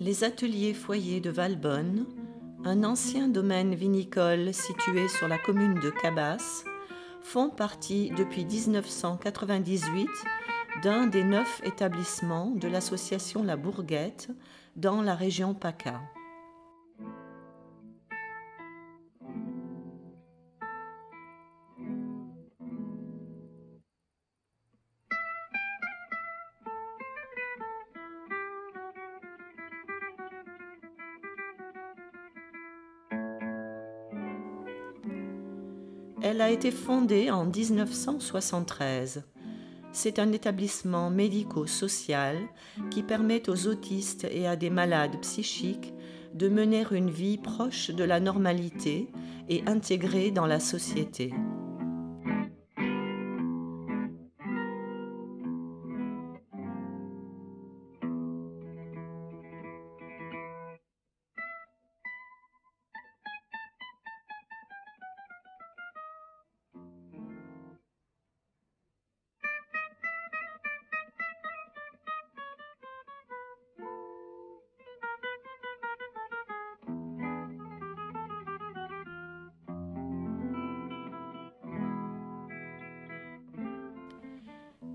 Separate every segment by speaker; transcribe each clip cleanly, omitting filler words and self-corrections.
Speaker 1: Les ateliers foyers de Valbonne, un ancien domaine vinicole situé sur la commune de Cabasse, font partie depuis 1998 d'un des 9 établissements de l'association La Bourguette dans la région PACA. Elle a été fondée en 1973. C'est un établissement médico-social qui permet aux autistes et à des malades psychiques de mener une vie proche de la normalité et intégrée dans la société.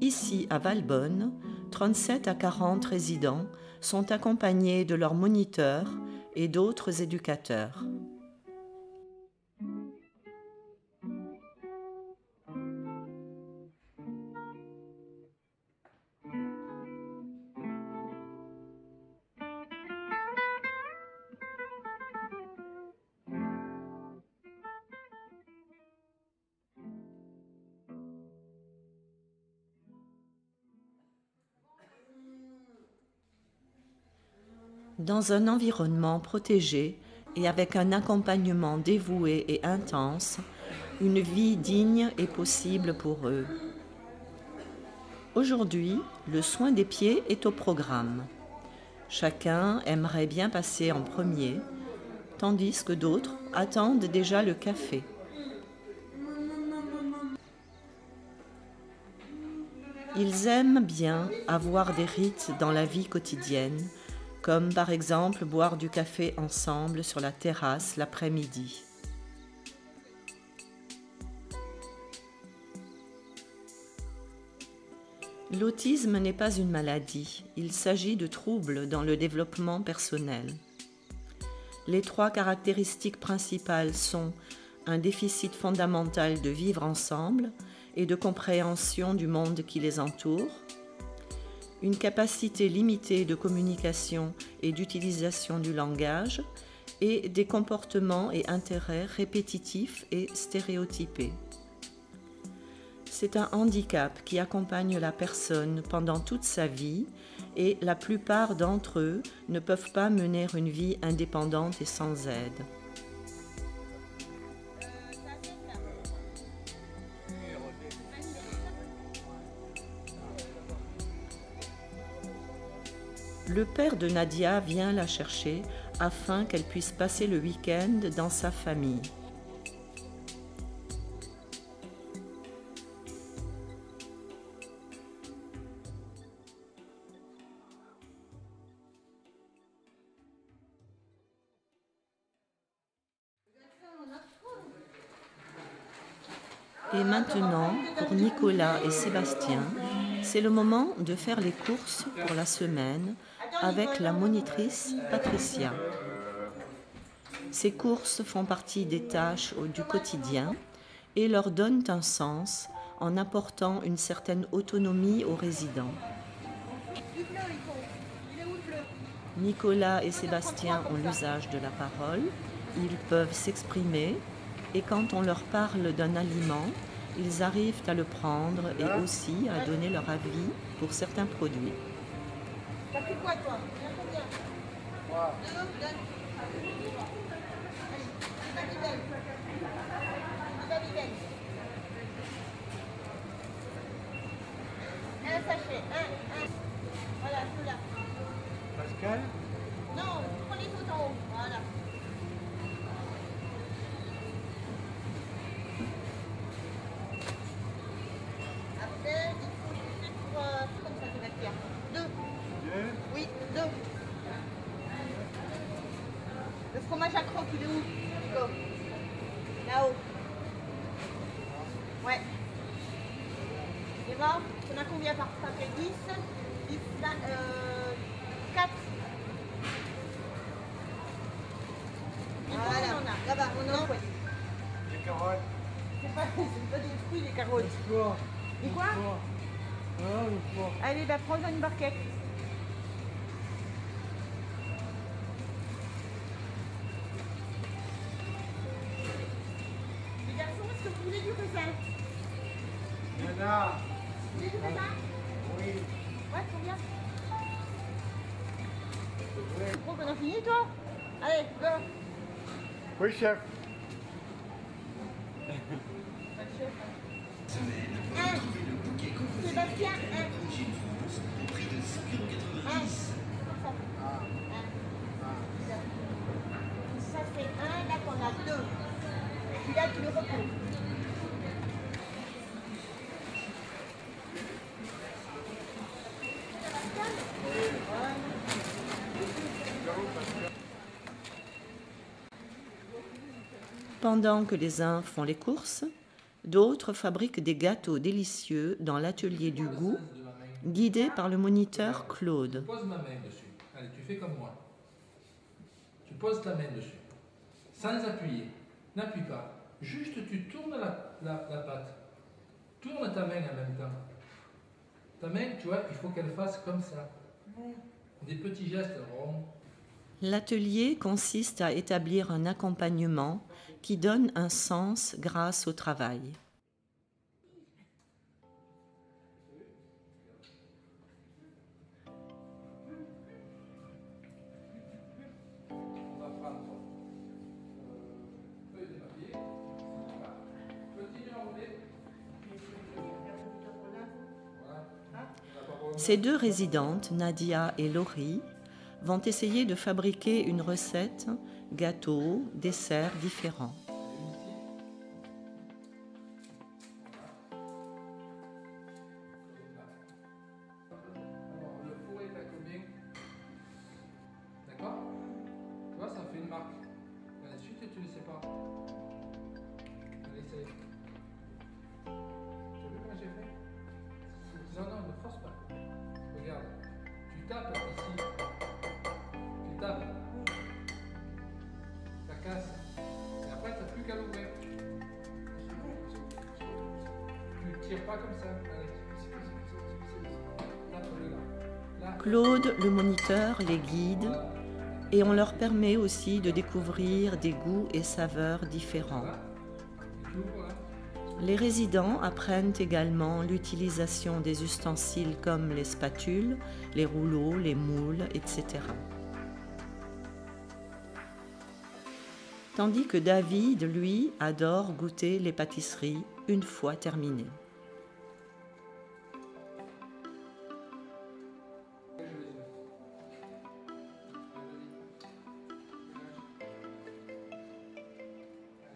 Speaker 1: Ici, à Valbonne, 37 à 40 résidents sont accompagnés de leurs moniteurs et d'autres éducateurs. Dans un environnement protégé et avec un accompagnement dévoué et intense, une vie digne est possible pour eux. Aujourd'hui, le soin des pieds est au programme. Chacun aimerait bien passer en premier, tandis que d'autres attendent déjà le café. Ils aiment bien avoir des rites dans la vie quotidienne, comme par exemple boire du café ensemble sur la terrasse l'après-midi. L'autisme n'est pas une maladie, il s'agit de troubles dans le développement personnel. Les 3 caractéristiques principales sont un déficit fondamental de vivre ensemble et de compréhension du monde qui les entoure, une capacité limitée de communication et d'utilisation du langage et des comportements et intérêts répétitifs et stéréotypés. C'est un handicap qui accompagne la personne pendant toute sa vie et la plupart d'entre eux ne peuvent pas mener une vie indépendante et sans aide. Le père de Nadia vient la chercher afin qu'elle puisse passer le week-end dans sa famille. Et maintenant, pour Nicolas et Sébastien, c'est le moment de faire les courses pour la semaine avec la monitrice Patricia. Ces courses font partie des tâches du quotidien et leur donnent un sens en apportant une certaine autonomie aux résidents. Nicolas et Sébastien ont l'usage de la parole, ils peuvent s'exprimer et quand on leur parle d'un aliment, ils arrivent à le prendre et aussi à donner leur avis pour certains produits.
Speaker 2: T'as pris quoi toi? Combien? 2, donne. Allez, Babybel. Un sachet, un. Voilà, ceux-là.
Speaker 3: Pascal?
Speaker 2: Non, prenez tout en haut, voilà. Après, il faut juste pour comme ça, c'est la pierre. 2. Oui, 2. fromage à croque, il est où, Nico? Là-haut. Ouais. C'est bon? On a combien par paquet? 10, 10, 4. Voilà, on a. Là-bas, on a envoyé.
Speaker 3: Les carottes.
Speaker 2: C'est pas des fruits, les carottes. Et quoi? Allez, bah prends une barquette. Les garçons, est-ce que vous voulez du raisin?
Speaker 3: Nana.
Speaker 2: Vous voulez du raisin?
Speaker 3: Oui.
Speaker 2: Ouais, combien? Tu crois qu'on a fini, toi? Allez, go.
Speaker 3: Oui, chef.
Speaker 2: Sébastien, ça fait 1, là qu'on a 2. Puis là, tu le reposes.
Speaker 1: Pendant que les uns font les courses, d'autres fabriquent des gâteaux délicieux dans l'atelier du goût, guidé par le moniteur Claude.
Speaker 4: Je pose ma main dessus. Allez, tu fais comme moi. Tu poses ta main dessus. Sans appuyer. N'appuie pas. Juste tu tournes la pâte. Tourne ta main en même temps. Ta main, tu vois, il faut qu'elle fasse comme ça. Des petits gestes ronds.
Speaker 1: L'atelier consiste à établir un accompagnement qui donne un sens grâce au travail.
Speaker 4: On va prendre feuille de papier. Petit enroulé. Voilà.
Speaker 1: Ces deux résidentes, Nadia et Laurie, vont essayer de fabriquer une recette, gâteau, dessert différents.
Speaker 4: Alors, le four est à combien? D'accord? Tu vois, ça fait une marque. Ensuite, tu ne sais pas. Allez, essaye. Tu as vu comment j'ai fait? Non, ne force pas. Regarde. Tu tapes ici. Tu tapes. Ça casse. Et après, tu n'as plus qu'à l'ouvrir. Tu ne tires pas comme ça. Allez. Tape-le là.
Speaker 1: Claude, le moniteur, les guide et on leur permet aussi de découvrir des goûts et saveurs différents. Les résidents apprennent également l'utilisation des ustensiles comme les spatules, les rouleaux, les moules, etc. Tandis que David, lui, adore goûter les pâtisseries une fois terminées.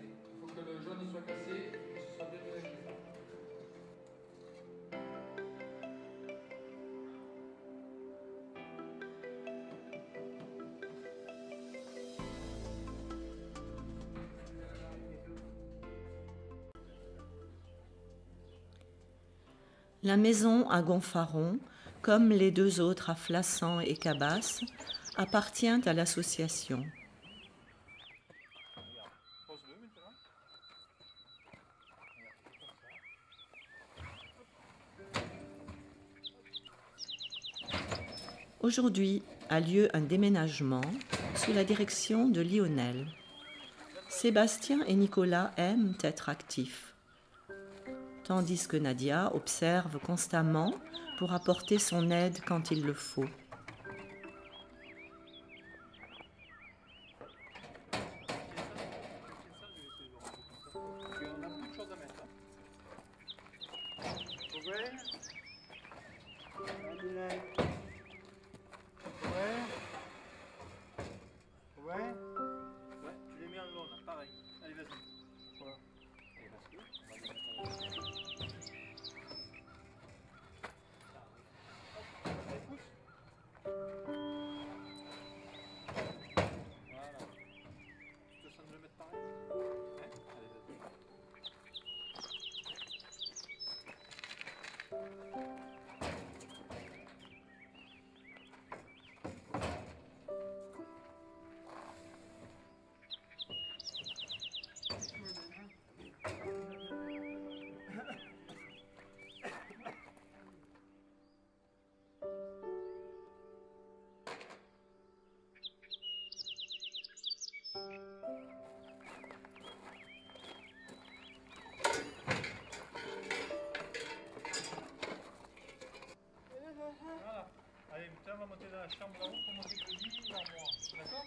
Speaker 4: Il faut que le jaune soit cassé et que ce soit bien mélangé.
Speaker 1: La maison à Gonfaron, comme les deux autres à Flassan et Cabasse, appartient à l'association. Aujourd'hui a lieu un déménagement sous la direction de Lionel. Sébastien et Nicolas aiment être actifs, tandis que Nadia observe constamment pour apporter son aide quand il le faut.
Speaker 3: Ouais, tu les mets en long là, pareil. Allez, vas-y. Voilà. Et parce que, on va les mettre en long. Allez, pousse. Voilà. Allez, putain, on va monter dans la chambre là-haut pour monter le lit l'armoire. D'accord?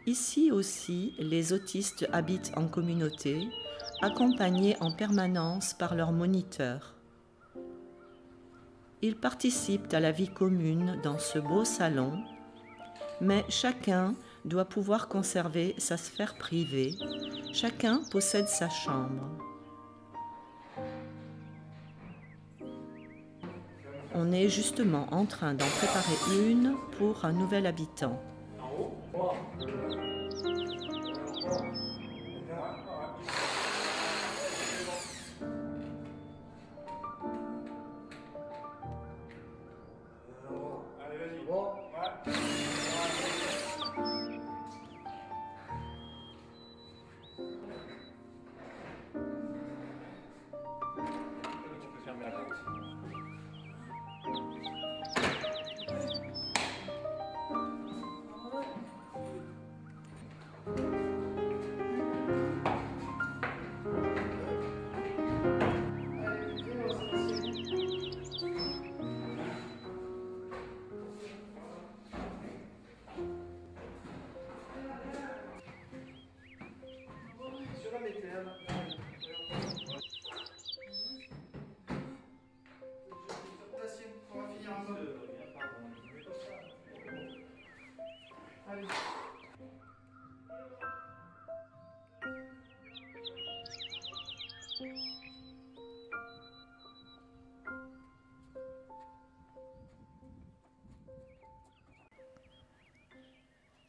Speaker 1: Ici aussi, les autistes habitent en communauté, accompagnés en permanence par leurs moniteurs. Ils participent à la vie commune dans ce beau salon, mais chacun doit pouvoir conserver sa sphère privée, chacun possède sa chambre. On est justement en train d'en préparer une pour un nouvel habitant.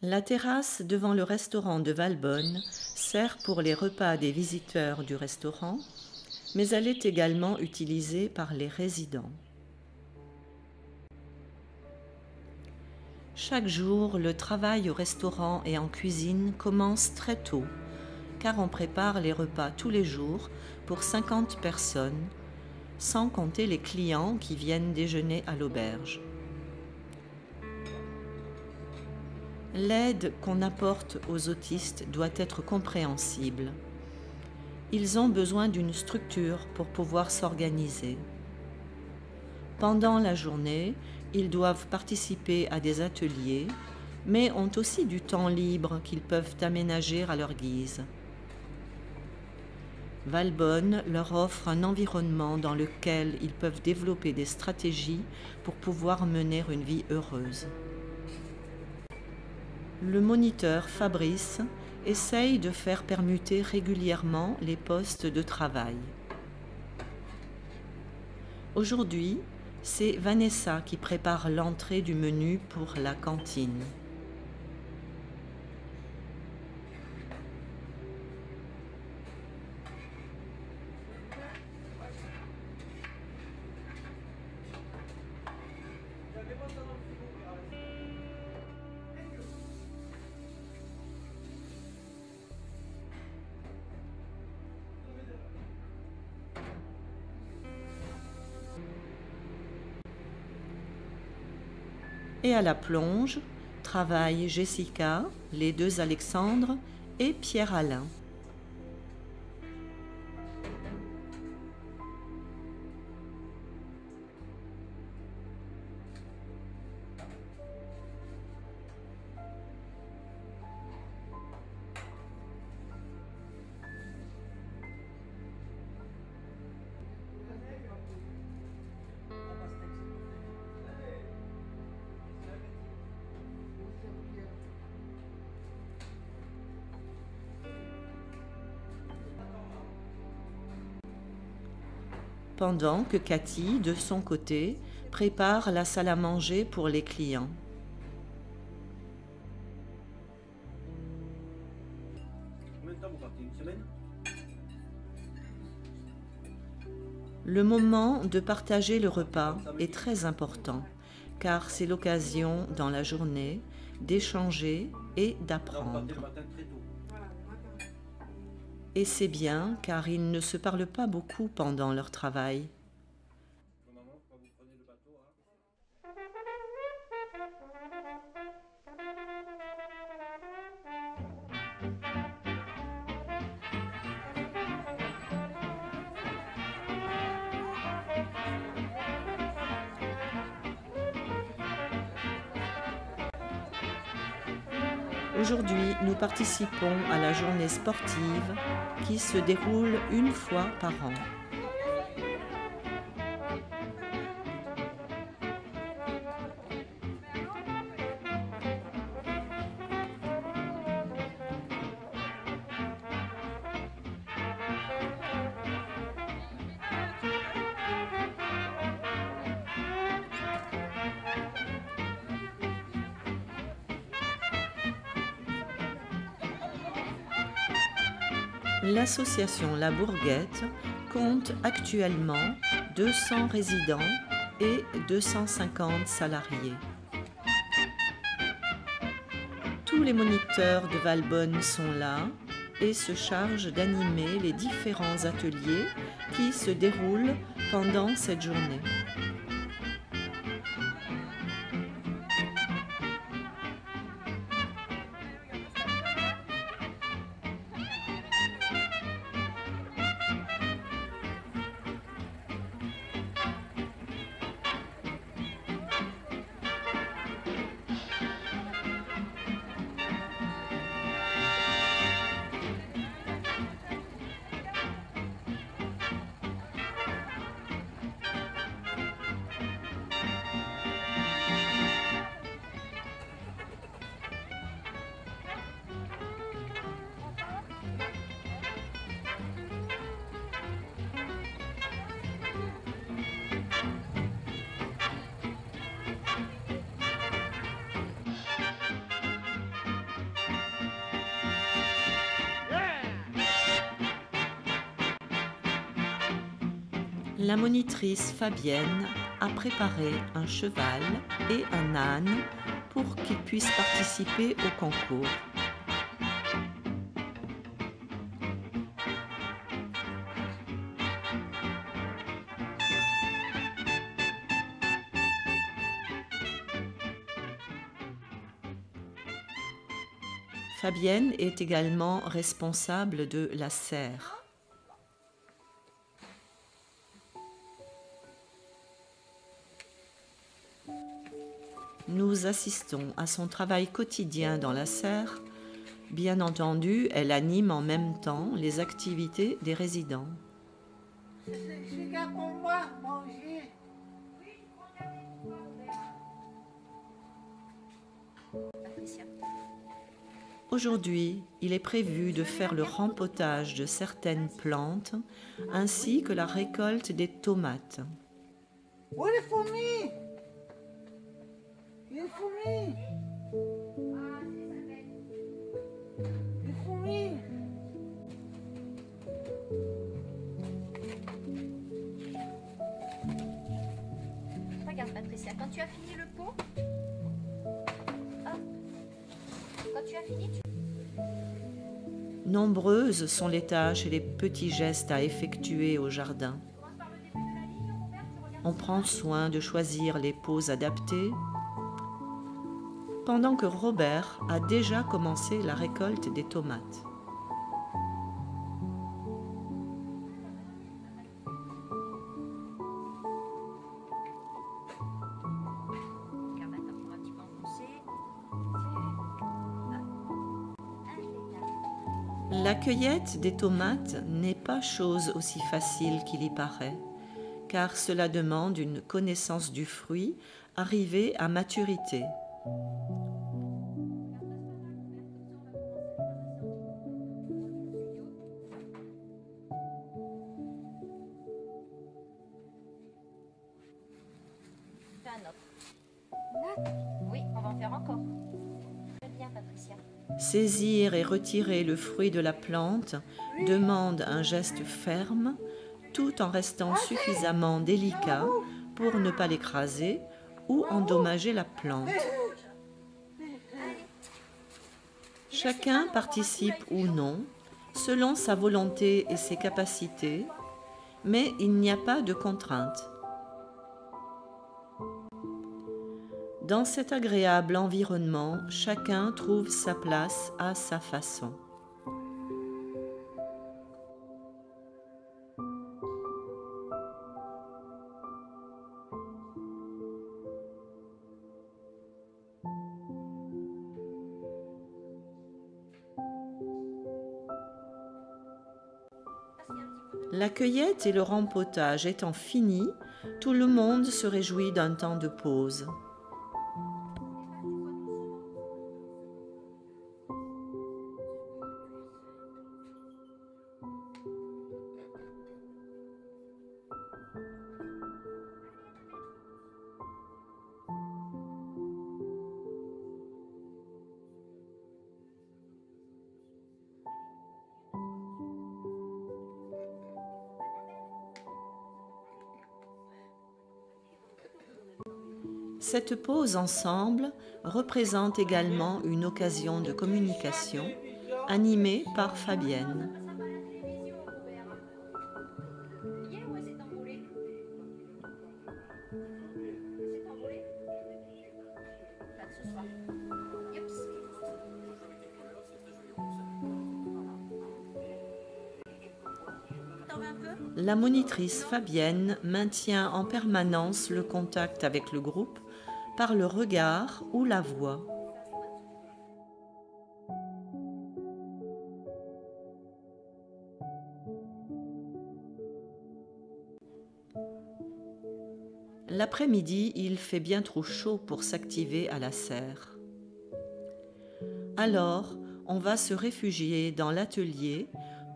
Speaker 1: La terrasse devant le restaurant de Valbonne sert pour les repas des visiteurs du restaurant, mais elle est également utilisée par les résidents. Chaque jour, le travail au restaurant et en cuisine commence très tôt, car on prépare les repas tous les jours pour 50 personnes, sans compter les clients qui viennent déjeuner à l'auberge. L'aide qu'on apporte aux autistes doit être compréhensible. Ils ont besoin d'une structure pour pouvoir s'organiser. Pendant la journée, ils doivent participer à des ateliers, mais ont aussi du temps libre qu'ils peuvent aménager à leur guise. Valbonne leur offre un environnement dans lequel ils peuvent développer des stratégies pour pouvoir mener une vie heureuse. Le moniteur Fabrice essaye de faire permuter régulièrement les postes de travail. Aujourd'hui, c'est Vanessa qui prépare l'entrée du menu pour la cantine. Et à la plonge, travaillent Jessica, les deux Alexandre et Pierre-Alain. Pendant que Cathy, de son côté, prépare la salle à manger pour les clients.
Speaker 5: Combien de temps vous partez? Une semaine?
Speaker 1: Le moment de partager le repas est très important, car c'est l'occasion dans la journée d'échanger et d'apprendre. Et c'est bien, car ils ne se parlent pas beaucoup pendant leur travail. Aujourd'hui, nous participons à la journée sportive qui se déroule une fois par an. L'association La Bourguette compte actuellement 200 résidents et 250 salariés. Tous les moniteurs de Valbonne sont là et se chargent d'animer les différents ateliers qui se déroulent pendant cette journée. La monitrice Fabienne a préparé un cheval et un âne pour qu'ils puissent participer au concours. Fabienne est également responsable de la serre. Nous assistons à son travail quotidien dans la serre. Bien entendu, elle anime en même temps les activités des résidents. Aujourd'hui, il est prévu de faire le rempotage de certaines plantes ainsi que la récolte des tomates.
Speaker 5: Oh, les fourmis! Les fourmis! Les fourmis!
Speaker 2: Regarde Patricia, quand tu as fini le pot, quand tu as fini,
Speaker 1: Nombreuses sont les tâches et les petits gestes à effectuer au jardin. On prend soin de choisir les pots adaptés, pendant que Robert a déjà commencé la récolte des tomates. La cueillette des tomates n'est pas chose aussi facile qu'il y paraît, car cela demande une connaissance du fruit arrivé à maturité.
Speaker 2: fais un autre. Oui, on va en faire encore. Très bien, Patricia.
Speaker 1: Saisir et retirer le fruit de la plante demande un geste ferme, tout en restant suffisamment délicat pour ne pas l'écraser ou endommager la plante. Chacun participe ou non, selon sa volonté et ses capacités, mais il n'y a pas de contrainte. Dans cet agréable environnement, chacun trouve sa place à sa façon. La cueillette et le rempotage étant finis, tout le monde se réjouit d'un temps de pause. Cette pause ensemble représente également une occasion de communication animée par Fabienne. La monitrice Fabienne maintient en permanence le contact avec le groupe par le regard ou la voix. L'après-midi, il fait bien trop chaud pour s'activer à la serre. Alors, on va se réfugier dans l'atelier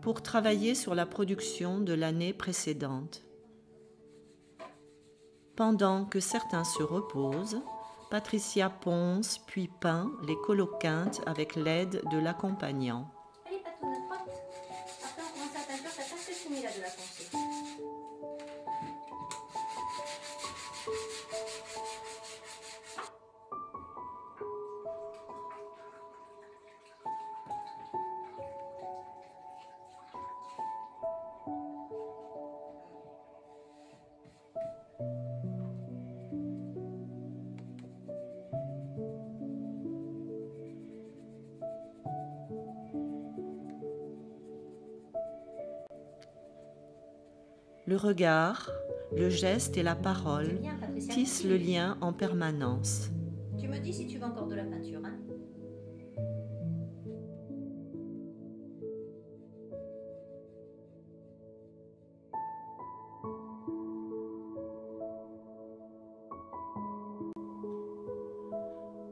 Speaker 1: pour travailler sur la production de l'année précédente. Pendant que certains se reposent, Patricia ponce puis peint les coloquintes avec l'aide de l'accompagnant.
Speaker 6: Allez, Patoune, trotte. Après, on commence à peinture, t'as presque fini là de la poncer.
Speaker 1: Le regard, le geste et la parole
Speaker 6: Bien, Patricia,
Speaker 1: tissent le lien en permanence.
Speaker 6: tu me dis si tu veux encore de la peinture, hein?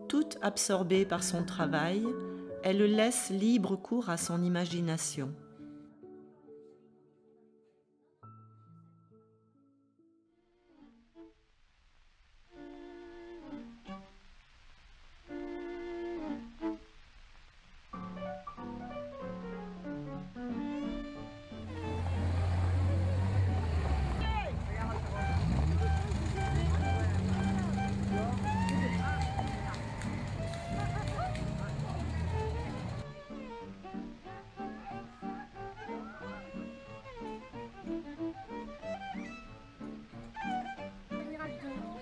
Speaker 1: Toute absorbée par son travail, elle laisse libre cours à son imagination.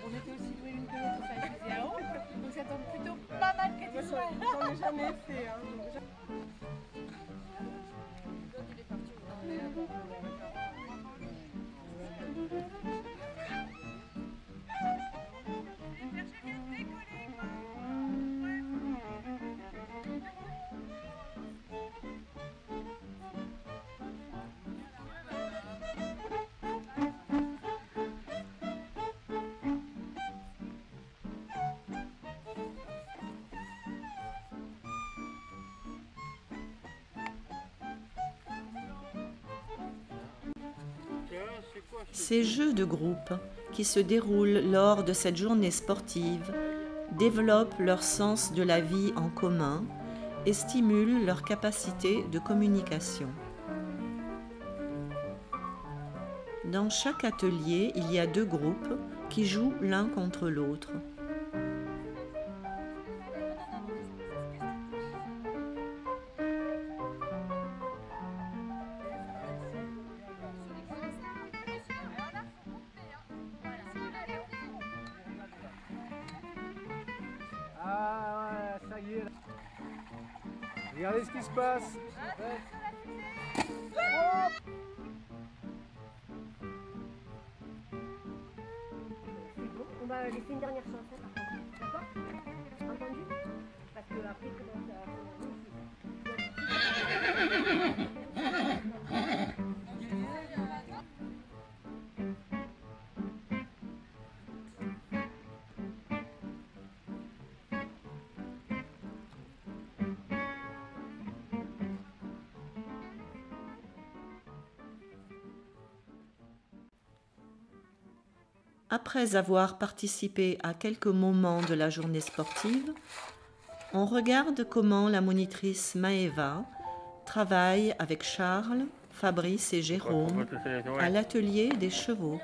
Speaker 7: On était aussi loué une cueillette pour faire des vidéos, donc ça tombe plutôt pas mal que tu sois. J'en ai jamais fait. Hein, donc déjà...
Speaker 1: Ces jeux de groupe qui se déroulent lors de cette journée sportive développent leur sens de la vie en commun et stimulent leur capacité de communication. Dans chaque atelier, il y a 2 groupes qui jouent l'un contre l'autre.
Speaker 3: Ah ouais, ça y est. Regardez ce qui se passe.
Speaker 6: On va laisser une dernière chance, hein, par contre. D'accord? Entendu? Parce que après, il commence à...
Speaker 1: Après avoir participé à quelques moments de la journée sportive, on regarde comment la monitrice Maëva travaille avec Charles, Fabrice et Jérôme à l'atelier des chevaux.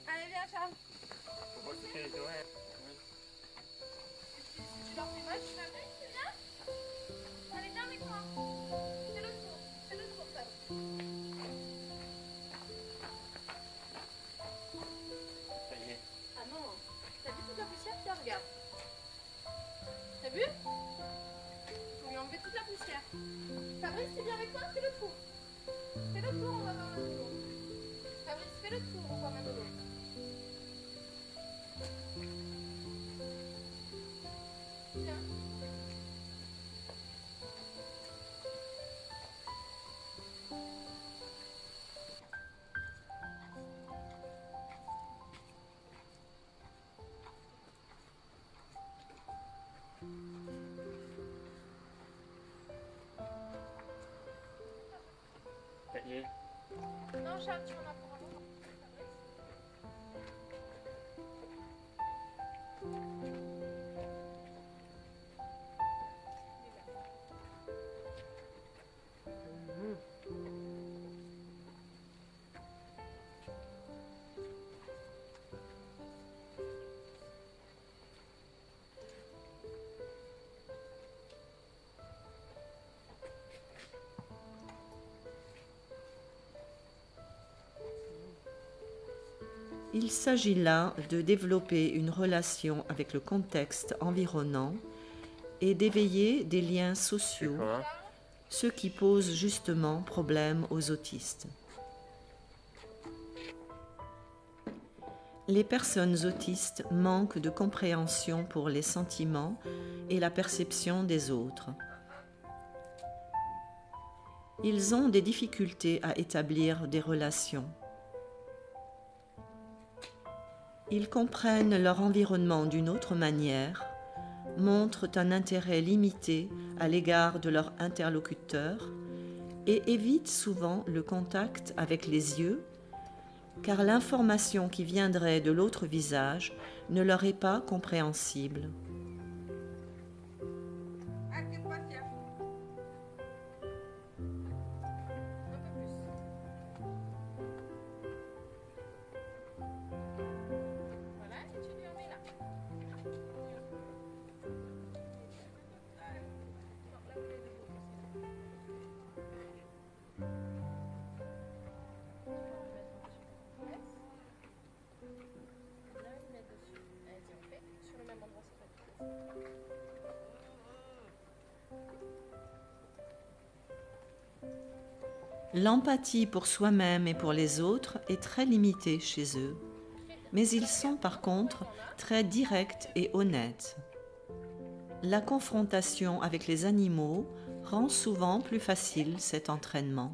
Speaker 7: Allez, viens, Charles. Tu leur fais mal, tu fais mal, c'est bien. Allez, viens avec moi. C'est le tour, ça. Ah non, t'as vu toute la poussière? Tiens, regarde. T'as vu? Faut lui enlever toute la poussière. Fabrice, c'est bien avec toi? Fais le tour. Fais le tour, on va voir Manolo. Fabrice, fais le tour, on va voir Manolo. Tiens. Non, Charles, tu en as pour un moment.
Speaker 1: Il s'agit là de développer une relation avec le contexte environnant et d'éveiller des liens sociaux, ce qui pose justement problème aux autistes. Les personnes autistes manquent de compréhension pour les sentiments et la perception des autres. Ils ont des difficultés à établir des relations. Ils comprennent leur environnement d'une autre manière, montrent un intérêt limité à l'égard de leur interlocuteur et évitent souvent le contact avec les yeux, car l'information qui viendrait de l'autre visage ne leur est pas compréhensible. L'empathie pour soi-même et pour les autres est très limitée chez eux, mais ils sont par contre très directs et honnêtes. La confrontation avec les animaux rend souvent plus facile cet entraînement.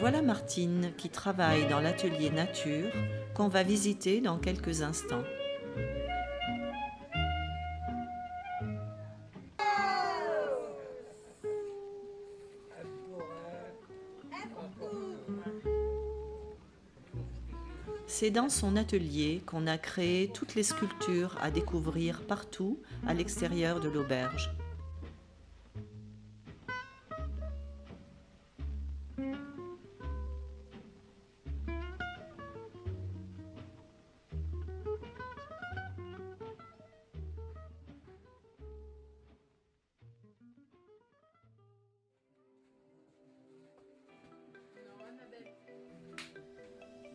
Speaker 1: Voilà Martine qui travaille dans l'atelier nature qu'on va visiter dans quelques instants. C'est dans son atelier qu'on a créé toutes les sculptures à découvrir partout à l'extérieur de l'auberge.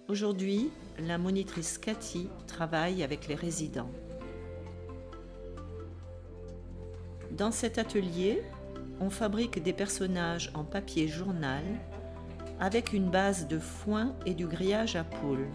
Speaker 1: Aujourd'hui, la monitrice Cathy travaille avec les résidents. Dans cet atelier, on fabrique des personnages en papier journal avec une base de foin et du grillage à poules.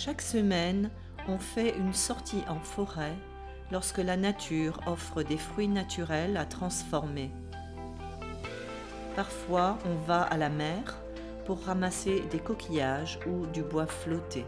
Speaker 1: Chaque semaine, on fait une sortie en forêt lorsque la nature offre des fruits naturels à transformer. Parfois, on va à la mer pour ramasser des coquillages ou du bois flotté.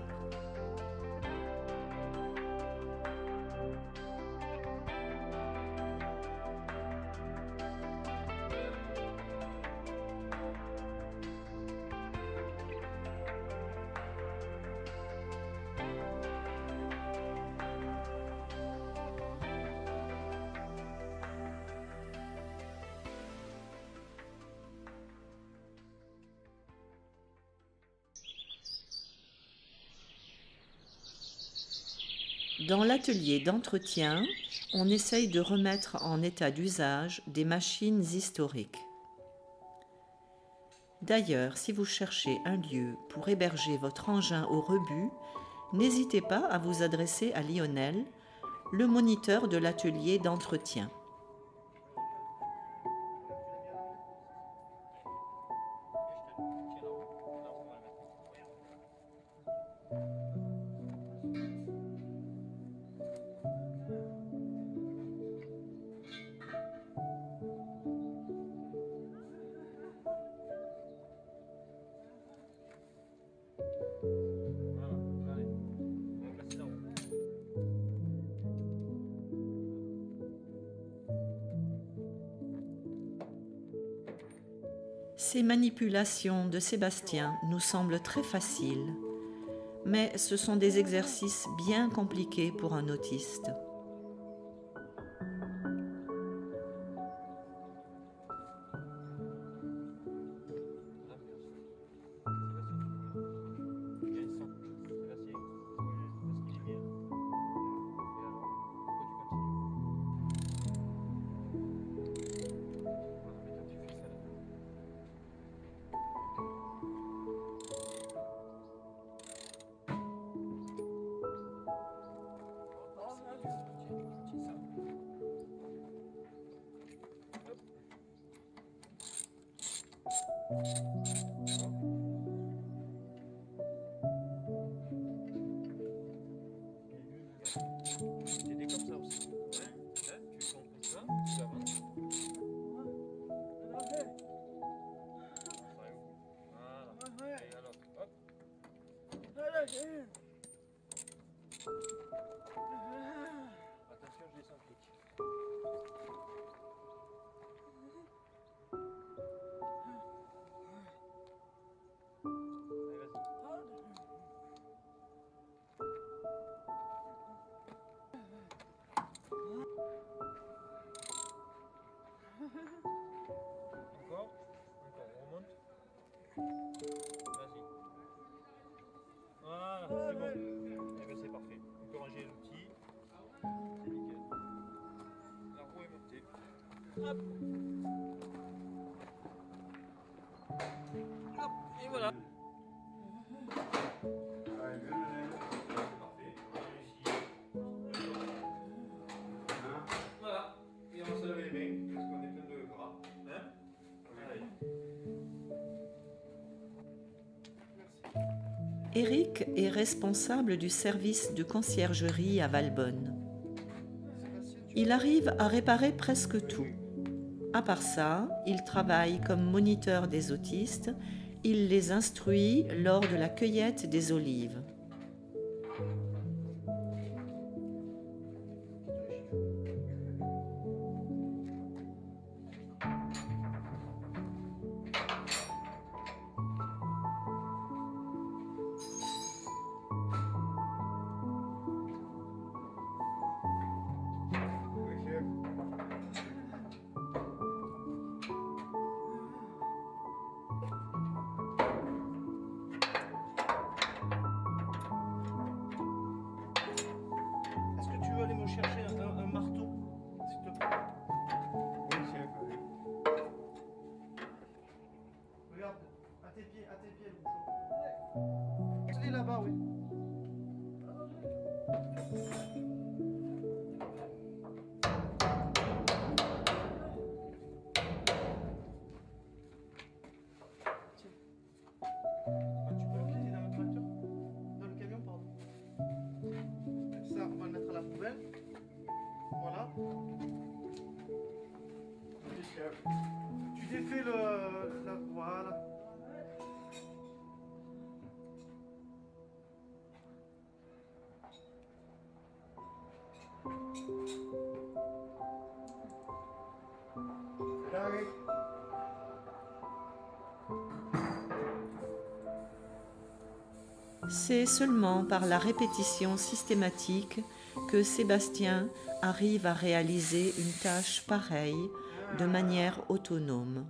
Speaker 1: Dans l'atelier d'entretien, on essaye de remettre en état d'usage des machines historiques. D'ailleurs, si vous cherchez un lieu pour héberger votre engin au rebut, n'hésitez pas à vous adresser à Lionel, le moniteur de l'atelier d'entretien. Ces manipulations de Sébastien nous semblent très faciles, mais ce sont des exercices bien compliqués pour un autiste.
Speaker 3: T'aider comme ça aussi. Ouais. Là, tu tournes comme ça, tu avances. Voilà. Et alors, hop. Attention, je descends le clic. Hop. Hop, et voilà. Voilà. Et on va se laver les mains, parce qu'on est plein de gras. Hein? Allez.
Speaker 1: Éric est responsable du service de conciergerie à Valbonne. Il arrive à réparer presque tout. À part ça, il travaille comme moniteur des autistes. Il les instruit lors de la cueillette des olives.
Speaker 3: Est-ce que tu veux aller me chercher un marteau, s'il te plaît? Oui, chef. Regarde, à tes pieds, le bouchon. Il est là-bas, oui. Tu peux le glisser dans le tracteur? Dans le camion, pardon. Ça, on va le mettre à la poubelle. Voilà. Tu défais voilà.
Speaker 1: C'est seulement par la répétition systématique que Sébastien arrive à réaliser une tâche pareille de manière autonome.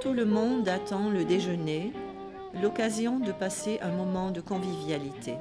Speaker 1: Tout le monde attend le déjeuner, l'occasion de passer un moment de convivialité.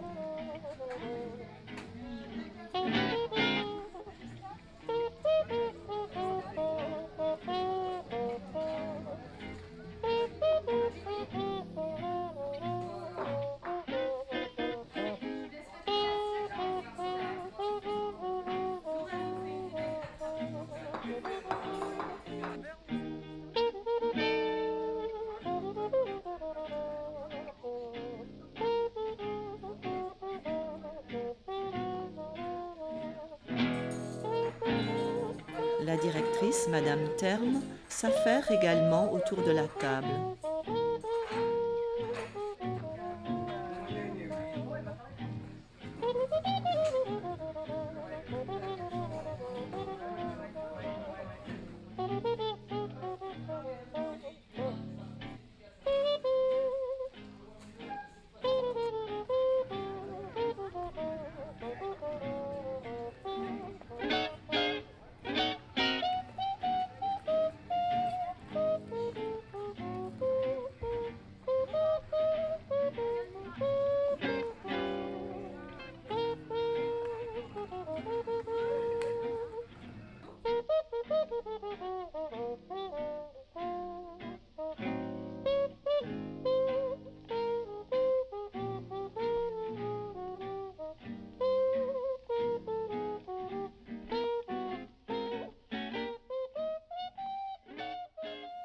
Speaker 1: La directrice, Madame Terme, s'affaire également autour de la table.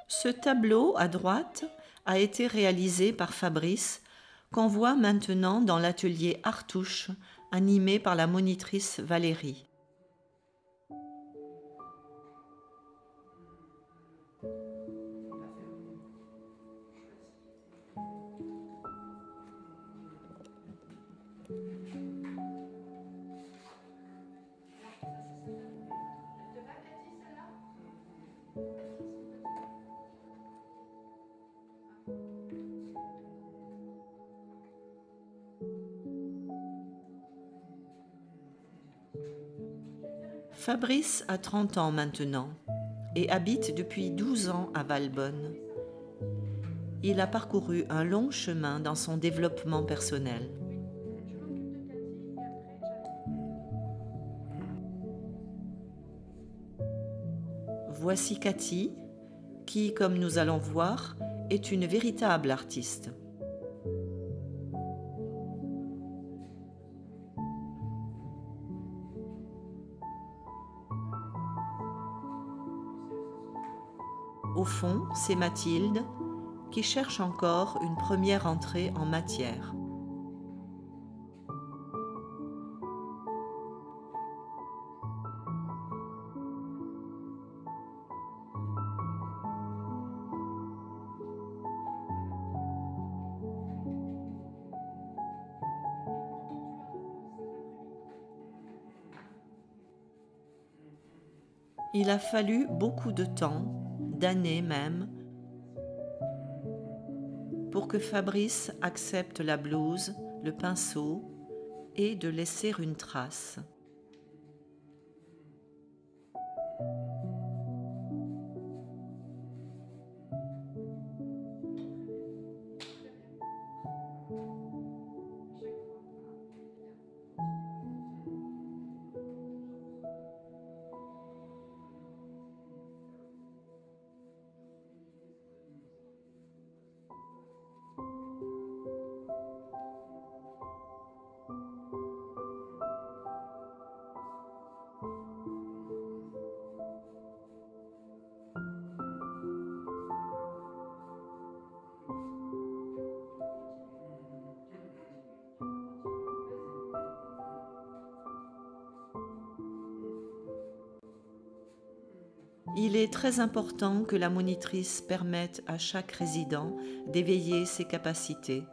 Speaker 1: Ce tableau à droite a été réalisé par Fabrice, qu'on voit maintenant dans l'atelier Artouche, animé par la monitrice Valérie. Fabrice a 30 ans maintenant et habite depuis 12 ans à Valbonne. Il a parcouru un long chemin dans son développement personnel. Voici Cathy, qui, comme nous allons voir, est une véritable artiste. Au fond, c'est Mathilde qui cherche encore une première entrée en matière. Il a fallu beaucoup de temps, d'années même, pour que Fabrice accepte la blouse, le pinceau et de laisser une trace. Il est très important que la monitrice permette à chaque résident d'éveiller ses capacités.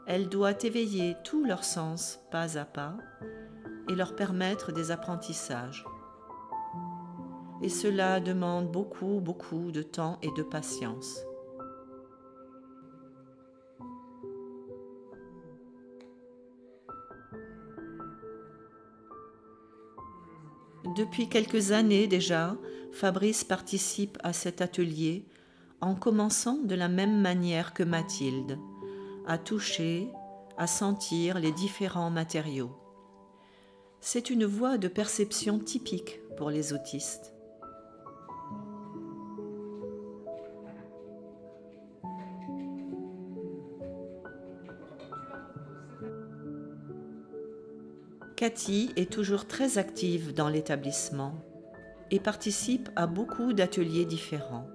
Speaker 1: Elle doit éveiller tous leurs sens pas à pas et leur permettre des apprentissages. Et cela demande beaucoup de temps et de patience. Depuis quelques années déjà, Fabrice participe à cet atelier en commençant de la même manière que Mathilde, à toucher, à sentir les différents matériaux. C'est une voie de perception typique pour les autistes. Cathy est toujours très active dans l'établissement et participe à beaucoup d'ateliers différents.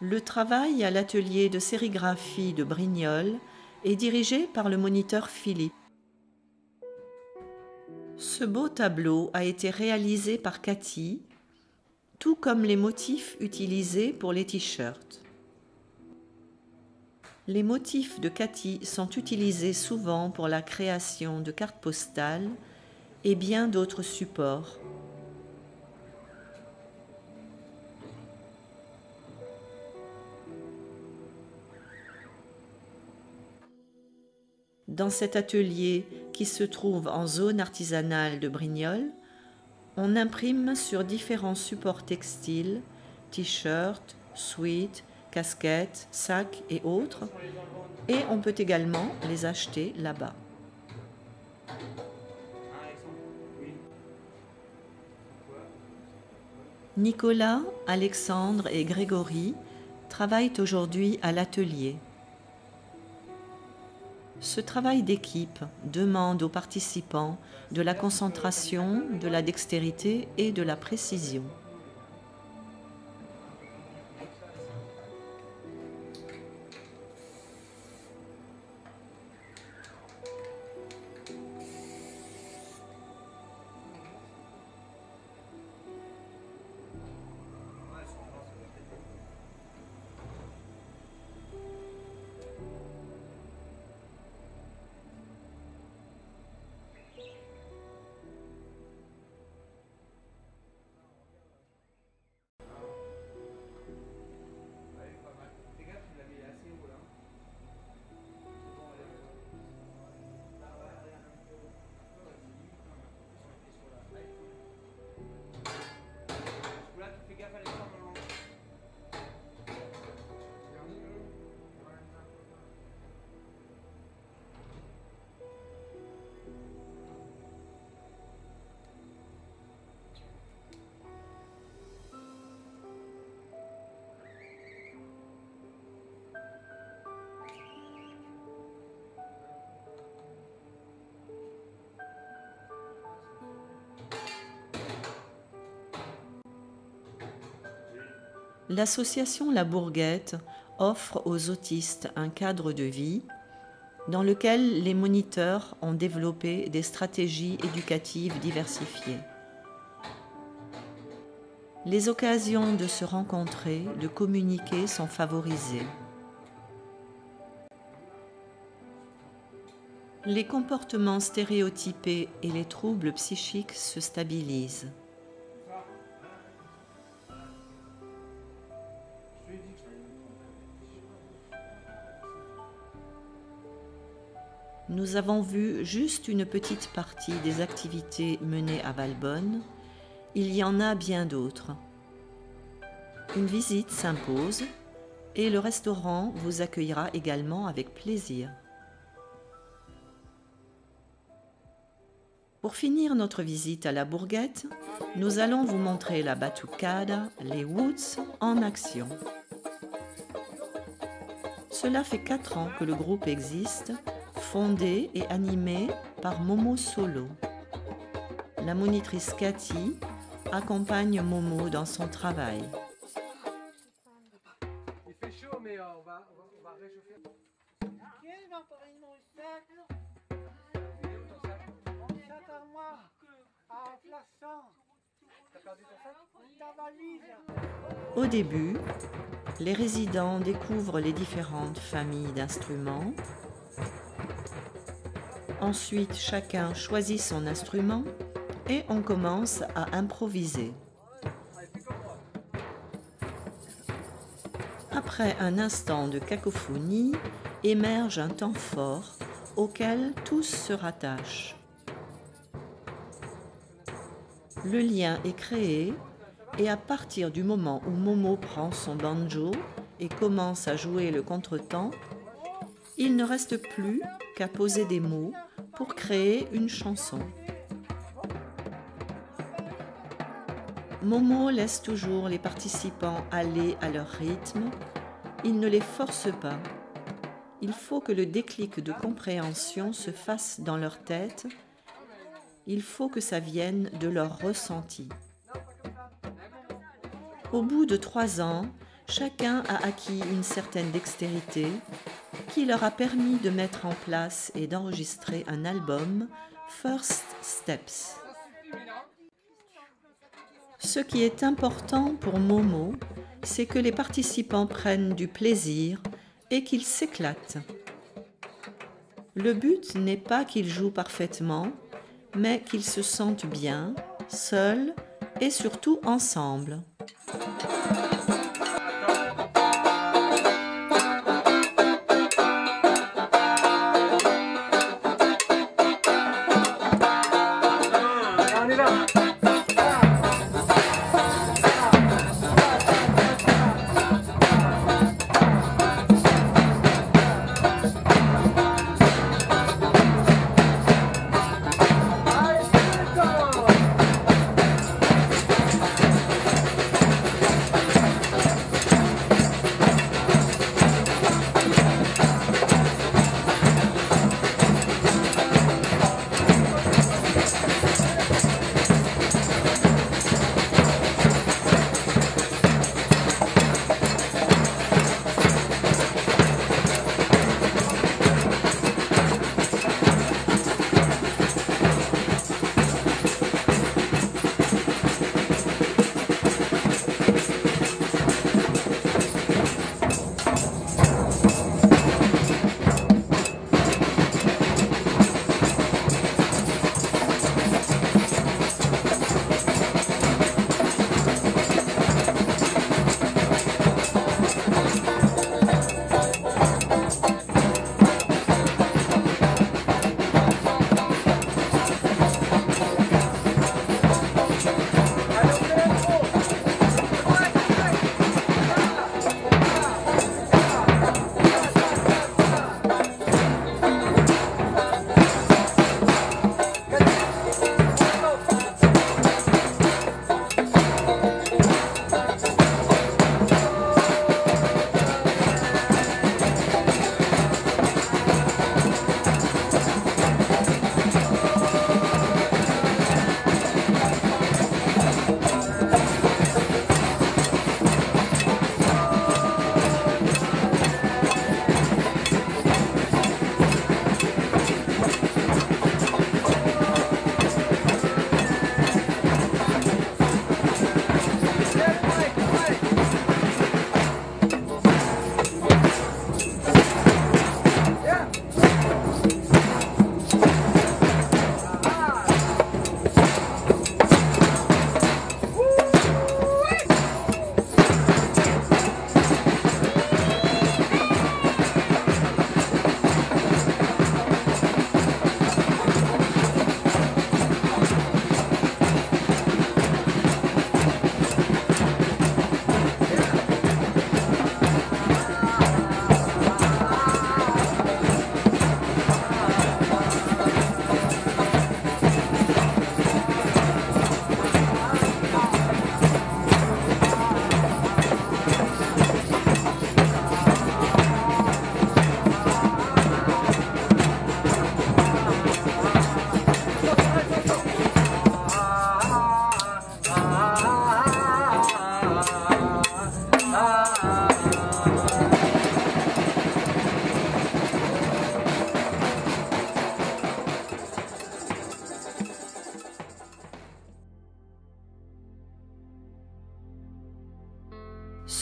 Speaker 1: Le travail à l'atelier de sérigraphie de Brignoles est dirigé par le moniteur Philippe. Ce beau tableau a été réalisé par Cathy, tout comme les motifs utilisés pour les t-shirts. Les motifs de Cathy sont utilisés souvent pour la création de cartes postales et bien d'autres supports. Dans cet atelier qui se trouve en zone artisanale de Brignoles, on imprime sur différents supports textiles, t-shirts, sweats, casquettes, sacs et autres, et on peut également les acheter là-bas. Nicolas, Alexandre et Grégory travaillent aujourd'hui à l'atelier. Ce travail d'équipe demande aux participants de la concentration, de la dextérité et de la précision. L'association La Bourguette offre aux autistes un cadre de vie dans lequel les moniteurs ont développé des stratégies éducatives diversifiées. Les occasions de se rencontrer, de communiquer sont favorisées. Les comportements stéréotypés et les troubles psychiques se stabilisent. Nous avons vu juste une petite partie des activités menées à Valbonne. Il y en a bien d'autres. Une visite s'impose et le restaurant vous accueillera également avec plaisir. Pour finir notre visite à la Bourguette, nous allons vous montrer la batucada, les woods en action. Cela fait 4 ans que le groupe existe, fondé et animé par Momo Solo. La monitrice Cathy accompagne Momo dans son travail.
Speaker 3: Il fait chaud, mais on va réchauffer.
Speaker 5: Tiens, il va pour une sac. Mon sac à moi. À Plaçon.
Speaker 3: T'as perdu ton sac?
Speaker 5: Ta valise.
Speaker 1: Au début, les résidents découvrent les différentes familles d'instruments. Ensuite, chacun choisit son instrument et on commence à improviser. Après un instant de cacophonie, émerge un temps fort auquel tous se rattachent. Le lien est créé et à partir du moment où Momo prend son banjo et commence à jouer le contretemps, il ne reste plus qu'à poser des mots pour créer une chanson. Momo laisse toujours les participants aller à leur rythme, il ne les force pas. Il faut que le déclic de compréhension se fasse dans leur tête, il faut que ça vienne de leur ressenti. Au bout de 3 ans, chacun a acquis une certaine dextérité qui leur a permis de mettre en place et d'enregistrer un album, First Steps. Ce qui est important pour Momo, c'est que les participants prennent du plaisir et qu'ils s'éclatent. Le but n'est pas qu'ils jouent parfaitement, mais qu'ils se sentent bien, seuls et surtout ensemble.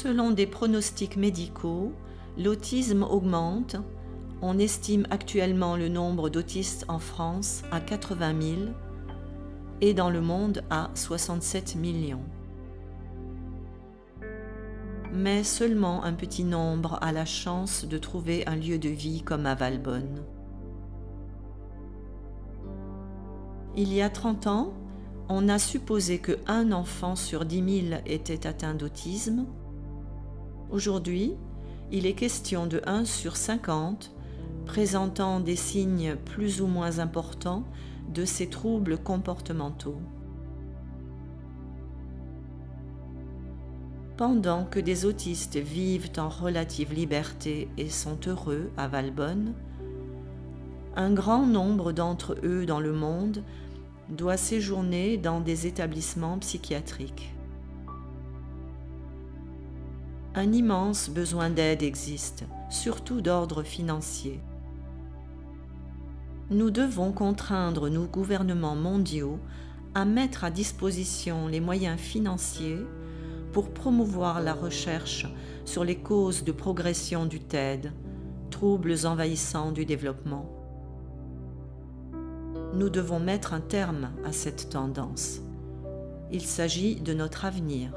Speaker 1: Selon des pronostics médicaux, l'autisme augmente. On estime actuellement le nombre d'autistes en France à 80 000 et dans le monde à 67 millions. Mais seulement un petit nombre a la chance de trouver un lieu de vie comme à Valbonne. Il y a 30 ans, on a supposé qu'un enfant sur 10 000 était atteint d'autisme. Aujourd'hui, il est question de 1 sur 50 présentant des signes plus ou moins importants de ces troubles comportementaux. Pendant que des autistes vivent en relative liberté et sont heureux à Valbonne, un grand nombre d'entre eux dans le monde doit séjourner dans des établissements psychiatriques. Un immense besoin d'aide existe, surtout d'ordre financier. Nous devons contraindre nos gouvernements mondiaux à mettre à disposition les moyens financiers pour promouvoir la recherche sur les causes de progression du TED, troubles envahissants du développement. Nous devons mettre un terme à cette tendance. Il s'agit de notre avenir.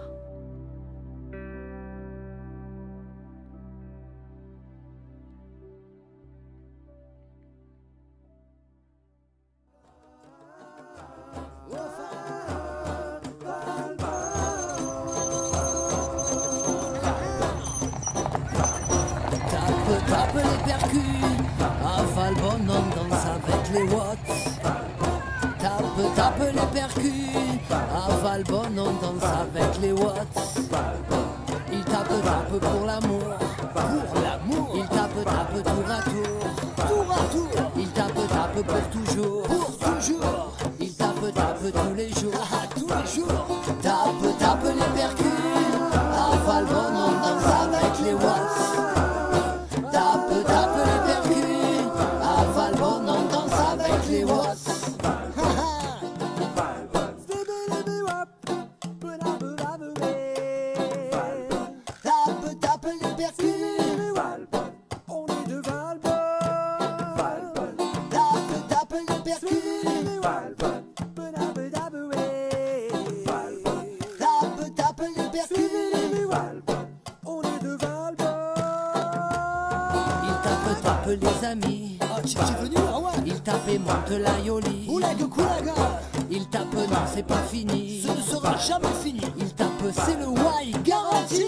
Speaker 8: Tape les percus, avale bon, on danse avec les watts. Tape les percus, avale bon, on danse avec les watts. Il tape pour l'amour, il tape tour à tour, il tape pour toujours, il tape tous les jours, tape les percus, avale bon, on danse avec les watts. Tape les percus, avale bon, on danse avec les watts. Tape les percus, on est de Valbonne. Tape les percus, tape les percus, on est de Valbonne. Il tape les amis. Il tape et monte la yoli. Il tape non, c'est pas fini. Ce ne sera jamais fini. Il tape, c'est le why garanti.